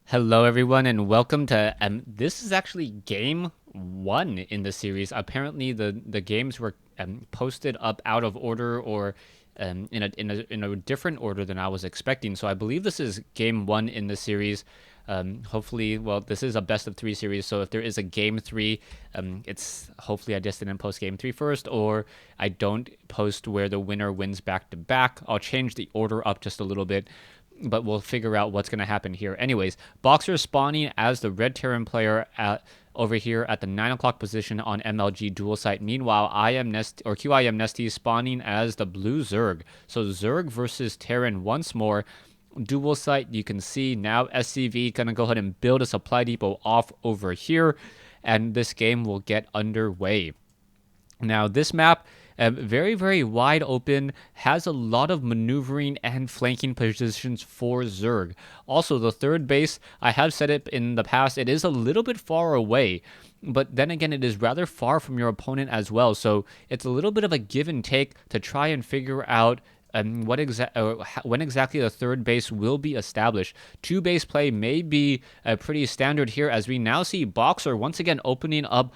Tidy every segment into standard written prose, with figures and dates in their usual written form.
Hello, everyone, and welcome to. This is actually game one in the series. Apparently, the games were posted up out of order or in a different order than I was expecting. So I believe this is game one in the series. Hopefully, well, this is a best of three series. So if there is a game three, it's hopefully I just didn't post game three first, or I don't post where the winner wins back to back. I'll change the order up just a little bit, but we'll figure out what's going to happen here. Anyways, Boxer spawning as the Red Terran player over here at the 9 o'clock position on MLG dual site. Meanwhile, QIMNesTea spawning as the Blue Zerg. So Zerg versus Terran once more. Dual site, you can see now SCV going to go ahead and build a supply depot off over here, and this game will get underway. Now, this map, very, very wide open, has a lot of maneuvering and flanking positions for Zerg. Also, the third base, I have said it in the past, it is a little bit far away, but then again, it is rather far from your opponent as well. So it's a little bit of a give and take to try and figure out when exactly the third base will be established. Two base play may be pretty standard here, as we now see Boxer once again opening up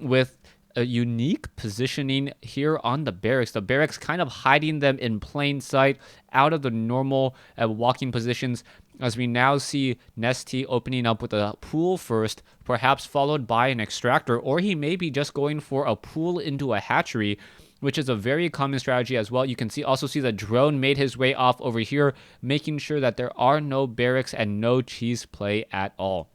with a unique positioning here on the barracks. The barracks kind of hiding them in plain sight out of the normal walking positions, as we now see MLG opening up with a pool first, perhaps followed by an extractor, or he may be just going for a pool into a hatchery, which is a very common strategy as well. You can also see the drone made his way off over here, making sure that there are no barracks and no cheese play at all.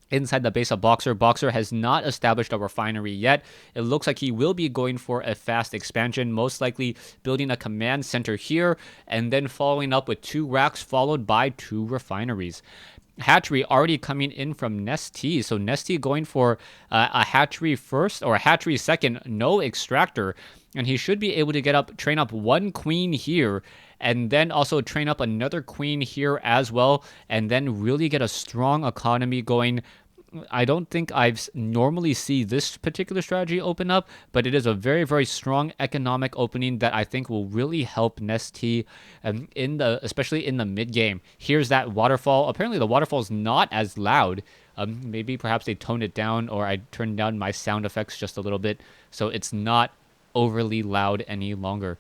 Inside the base of Boxer, Boxer has not established a refinery yet. It looks like he will be going for a fast expansion, most likely building a command center here, and then following up with 2 racks followed by 2 refineries. Hatchery already coming in from MLG. So MLG going for a hatchery first, or a hatchery second, no extractor. And he should be able to train up 1 queen here, and then also train up another queen here as well, and then really get a strong economy going. I don't think I've normally see this particular strategy open up, but it is a very, very strong economic opening that I think will really help MLG especially in the mid game. Here's that waterfall. Apparently the waterfall is not as loud. Maybe perhaps they toned it down, or I turned down my sound effects just a little bit, so it's not overly loud any longer.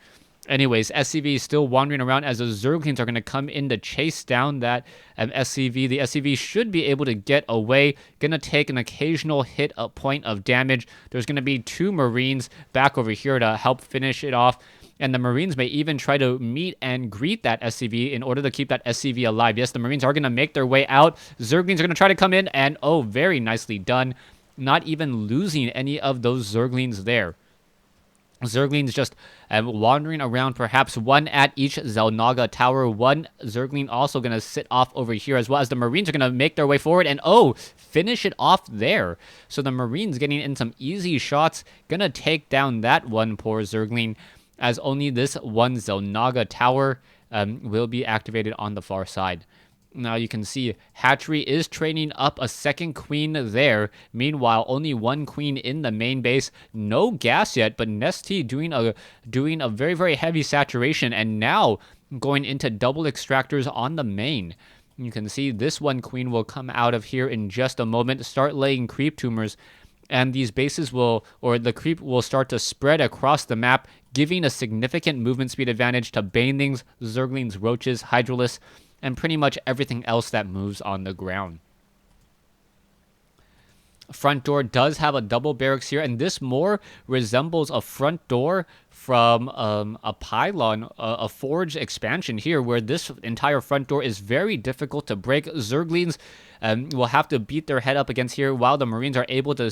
Anyways, SCV is still wandering around as the Zerglings are going to come in to chase down that SCV. The SCV should be able to get away. Going to take an occasional hit, a point of damage. There's going to be 2 Marines back over here to help finish it off. And the Marines may even try to meet and greet that SCV in order to keep that SCV alive. Yes, the Marines are going to make their way out. Zerglings are going to try to come in, and oh, very nicely done. Not even losing any of those Zerglings there. Zerglings just wandering around, perhaps 1 at each Xel'Naga tower. 1 Zergling also going to sit off over here, as well as the Marines are going to make their way forward and, oh, finish it off there. So the Marines getting in some easy shots, going to take down that 1 poor Zergling, as only this 1 Xel'Naga tower will be activated on the far side. Now you can see Hatchery is training up a 2nd queen there. Meanwhile, only 1 queen in the main base. No gas yet, but MLG doing a very, very heavy saturation, and now going into double extractors on the main. You can see this 1 queen will come out of here in just a moment, start laying creep tumors, and these bases the creep will start to spread across the map, giving a significant movement speed advantage to Banelings, Zerglings, Roaches, Hydralisks, and pretty much everything else that moves on the ground. Front door does have a double barracks here, and this more resembles a front door from a pylon, a forge expansion here, where this entire front door is very difficult to break. Zerglings will have to beat their head up against here, while the Marines are able to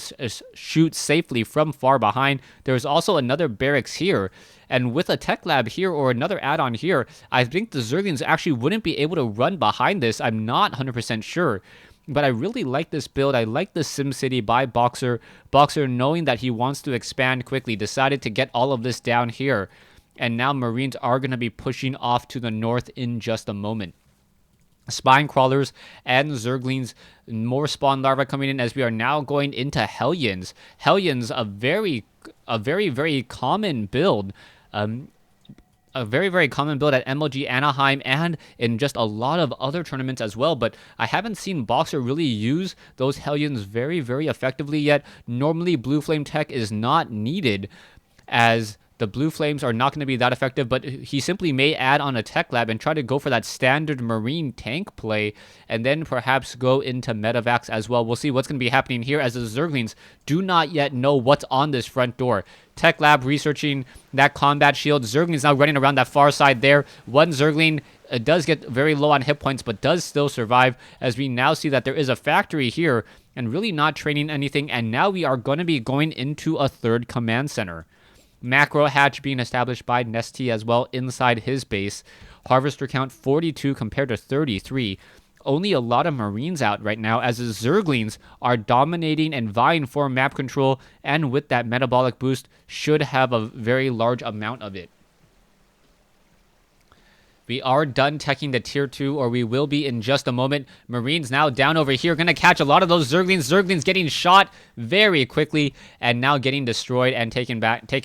shoot safely from far behind. There's also another barracks here, and with a tech lab here or another add-on here, I think the Zerglings actually wouldn't be able to run behind this. I'm not 100% sure. But I really like this build. I like the SimCity by Boxer. Boxer, knowing that he wants to expand quickly, decided to get all of this down here. And now Marines are going to be pushing off to the north in just a moment. Spine crawlers and Zerglings, more spawn larvae coming in, as we are now going into Hellions. Hellions, a very, very common build. a very, very common build at MLG Anaheim and in just a lot of other tournaments as well, but I haven't seen Boxer really use those Hellions very, very effectively yet. Normally, Blue Flame tech is not needed, as the Blue Flames are not going to be that effective, but he simply may add on a Tech Lab and try to go for that standard Marine tank play, and then perhaps go into Metavacs as well. We'll see what's going to be happening here, as the Zerglings do not yet know what's on this front door. Tech Lab researching that combat shield. Zergling's now running around that far side there. One Zergling does get very low on hit points, but does still survive, as we now see that there is a factory here and really not training anything, and now we are going to be going into a third command center. Macro hatch being established by MLG as well inside his base. Harvester count 42 compared to 33. Only a lot of Marines out right now, as the Zerglings are dominating and vying for map control, and with that metabolic boost should have a very large amount of it. We are done teching the tier 2, or we will be in just a moment. Marines now down over here, going to catch a lot of those Zerglings. Zerglings getting shot very quickly and now getting destroyed and taken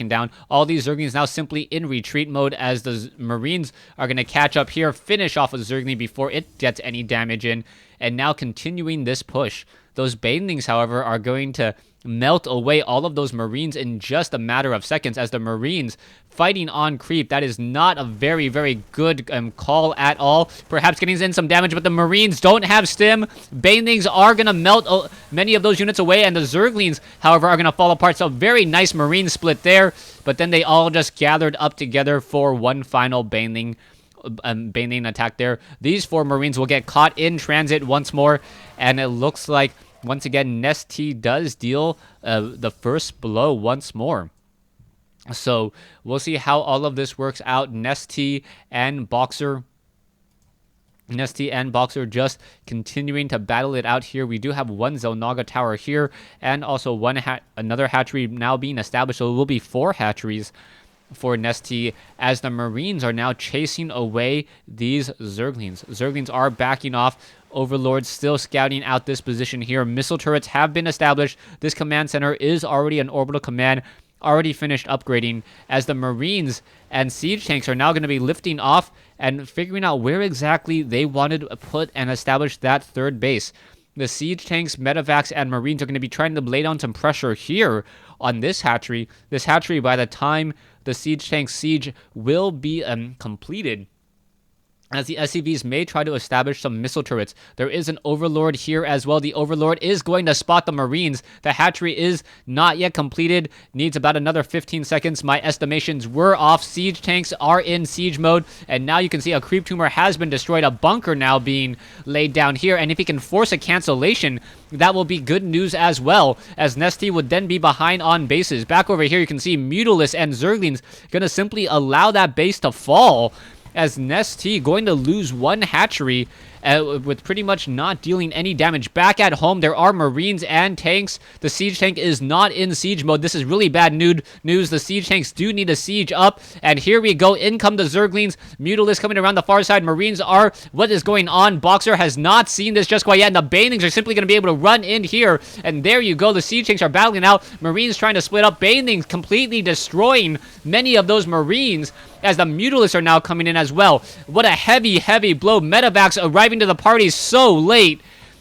down. All these Zerglings now simply in retreat mode, as the Marines are going to catch up here, finish off a Zergling before it gets any damage in, and now continuing this push. Those Banelings, however, are going to melt away all of those Marines in just a matter of seconds, as the Marines fighting on creep. That is not a very, very good call at all. Perhaps getting in some damage, but the Marines don't have stim. Banelings are going to melt many of those units away, and the Zerglings, however, are going to fall apart. So very nice Marine split there, but then they all just gathered up together for one final Baneling attack there. These 4 Marines will get caught in transit once more, and it looks like once again MLG does deal the first blow once more. So we'll see how all of this works out. MLG and Boxer just continuing to battle it out here. We do have one Zelnaga tower here, and also another hatchery now being established, so it will be 4 hatcheries for MLG, as the Marines are now chasing away these Zerglings. Zerglings are backing off. Overlord still scouting out this position here. Missile turrets have been established. This command center is already an orbital command, already finished upgrading, as the Marines and siege tanks are now going to be lifting off and figuring out where exactly they wanted to put and establish that third base. The siege tanks, medevacs, and Marines are going to be trying to lay down some pressure here on this hatchery. This hatchery, by the time the siege tank siege will be completed, as the SCVs may try to establish some missile turrets. There is an Overlord here as well. The Overlord is going to spot the Marines. The hatchery is not yet completed. Needs about another 15 seconds. My estimations were off. Siege tanks are in siege mode. And now you can see a creep tumor has been destroyed. A bunker now being laid down here. And if he can force a cancellation, that will be good news as well, as MLG would then be behind on bases. Back over here, you can see Mutalisk and Zerglings going to simply allow that base to fall, as MLG going to lose one hatchery with pretty much not dealing any damage. Back at home, there are Marines and tanks. The siege tank is not in siege mode. This is really bad news. The siege tanks do need to siege up, and here we go. In come the Zerglings. Mutalisk coming around the far side. Marines are... What is going on? Boxer has not seen this just quite yet, and the Banelings are simply going to be able to run in here, and there you go. The siege tanks are battling out. Marines trying to split up. Banelings completely destroying many of those Marines, as the Mutalisks are now coming in as well. What a heavy, heavy blow. Medevacs arriving to the party so late,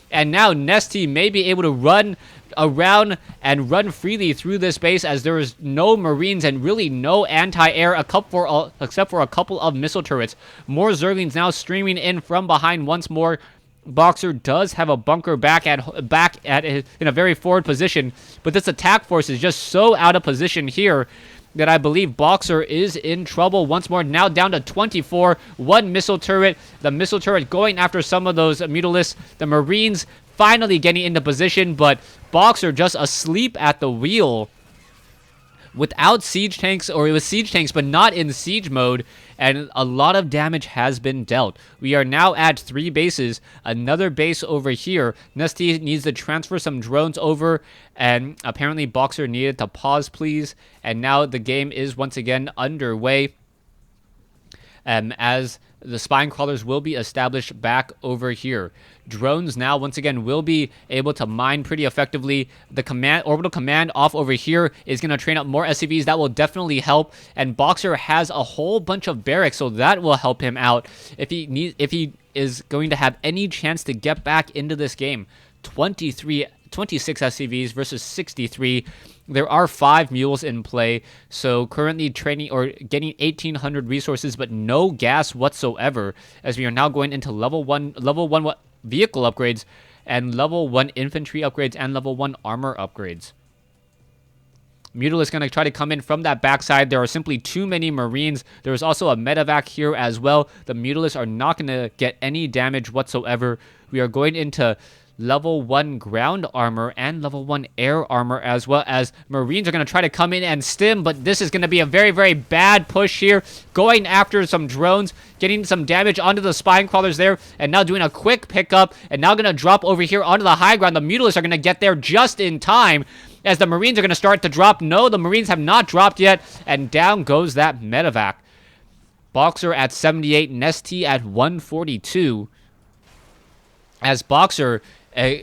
and now MLG may be able to run around and run freely through this base, as there is no Marines and really no anti-air except for a couple of missile turrets. More Zerglings now streaming in from behind once more. Boxer does have a bunker back in a very forward position, but this attack force is just so out of position here that I believe Boxer is in trouble once more. Now down to 24. One missile turret. The missile turret going after some of those Mutalisks. The Marines finally getting into position, but Boxer just asleep at the wheel without siege tanks, or with siege tanks but not in siege mode, and a lot of damage has been dealt. We are now at 3 bases. Another base over here. MLG needs to transfer some drones over, and apparently Boxer needed to pause, please. And now the game is once again underway, as the spine crawlers will be established back over here. Drones now, once again, will be able to mine pretty effectively. The orbital command off over here is going to train up more SCVs. That will definitely help. And Boxer has a whole bunch of barracks, so that will help him out if he is going to have any chance to get back into this game. 26 SCVs versus 63. There are 5 mules in play, so currently training or getting 1,800 resources, but no gas whatsoever, as we are now going into level 1 vehicle upgrades and level 1 infantry upgrades and level 1 armor upgrades. Mutal is going to try to come in from that backside. There are simply too many Marines. There is also a medevac here as well. The Mutalists are not going to get any damage whatsoever. We are going into level 1 ground armor and level 1 air armor, as well as Marines are going to try to come in and stim, but this is going to be a very, very bad push here, going after some drones, getting some damage onto the spine crawlers there, and now doing a quick pickup, and now going to drop over here onto the high ground. The Mutalists are going to get there just in time, as the Marines are going to start to drop. No, the Marines have not dropped yet, and down goes that medevac. Boxer at 78, MLG at 142. As Boxer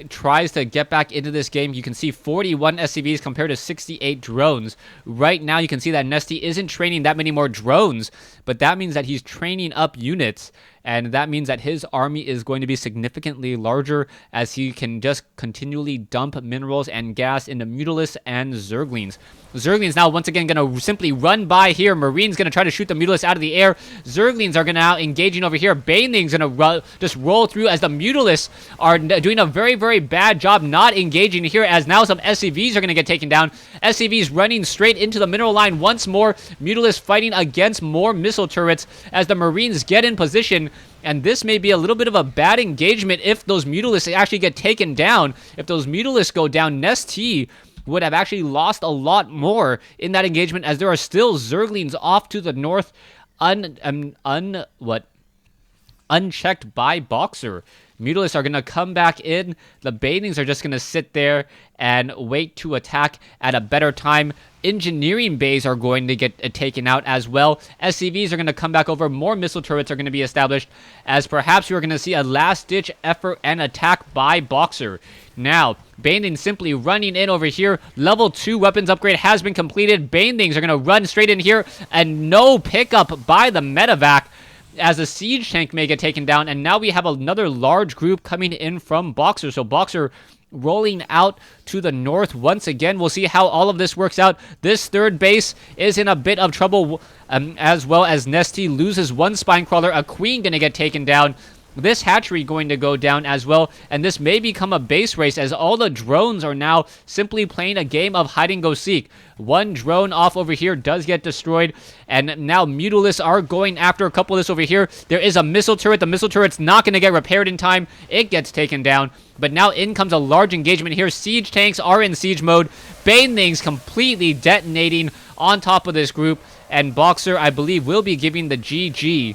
tries to get back into this game, you can see 41 SCVs compared to 68 drones. Right now, you can see that MLG isn't training that many more drones, but that means that he's training up units, and that means that his army is going to be significantly larger, as he can just continually dump minerals and gas into Mutalisks and Zerglings. Zerglings now once again going to simply run by here. Marines going to try to shoot the Mutalisks out of the air. Zerglings are going to now engaging over here. Banelings going to just roll through, as the Mutalisks are doing a very, very bad job not engaging here, as now some SCVs are going to get taken down. SCVs running straight into the mineral line once more. Mutalisks fighting against more missile turrets as the Marines get in position. And this may be a little bit of a bad engagement if those Mutalisks actually get taken down. If those Mutalisks go down, MLG would have actually lost a lot more in that engagement, as there are still Zerglings off to the north, unchecked by Boxer. Mutalisks are going to come back in. The Banelings are just going to sit there and wait to attack at a better time. Engineering bays are going to get taken out as well. SCVs are going to come back over. More missile turrets are going to be established, as perhaps we're going to see a last-ditch effort and attack by Boxer. Now, Baneling simply running in over here. Level 2 weapons upgrade has been completed. Banelings are going to run straight in here, and no pickup by the medevac, as a siege tank may get taken down. And now we have another large group coming in from Boxer. So Boxer rolling out to the north once again. We'll see how all of this works out. This third base is in a bit of trouble, as well as MLG loses one spine crawler. A queen going to get taken down. This hatchery going to go down as well, and this may become a base race, as all the drones are now simply playing a game of hide-and-go-seek. One drone off over here does get destroyed, and now Mutalisks are going after a couple of this over here. There is a missile turret. The missile turret's not going to get repaired in time. It gets taken down, but now in comes a large engagement here. Siege tanks are in siege mode. Banelings completely detonating on top of this group, and Boxer, I believe, will be giving the GG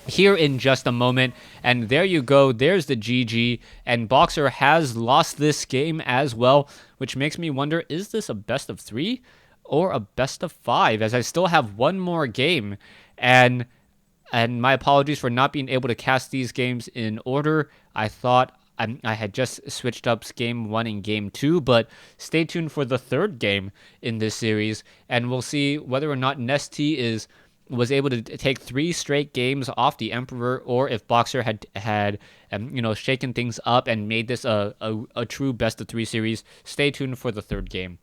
here in just a moment. And there you go, there's the GG, and Boxer has lost this game as well, which makes me wonder, is this a best of 3 or a best of 5, as I still have one more game. And my apologies for not being able to cast these games in order. I thought I had just switched up game 1 and game 2, but stay tuned for the third game in this series, and we'll see whether or not MLG was able to take 3 straight games off the Emperor, or if Boxer had shaken things up and made this a true best of 3 series. Stay tuned for the third game.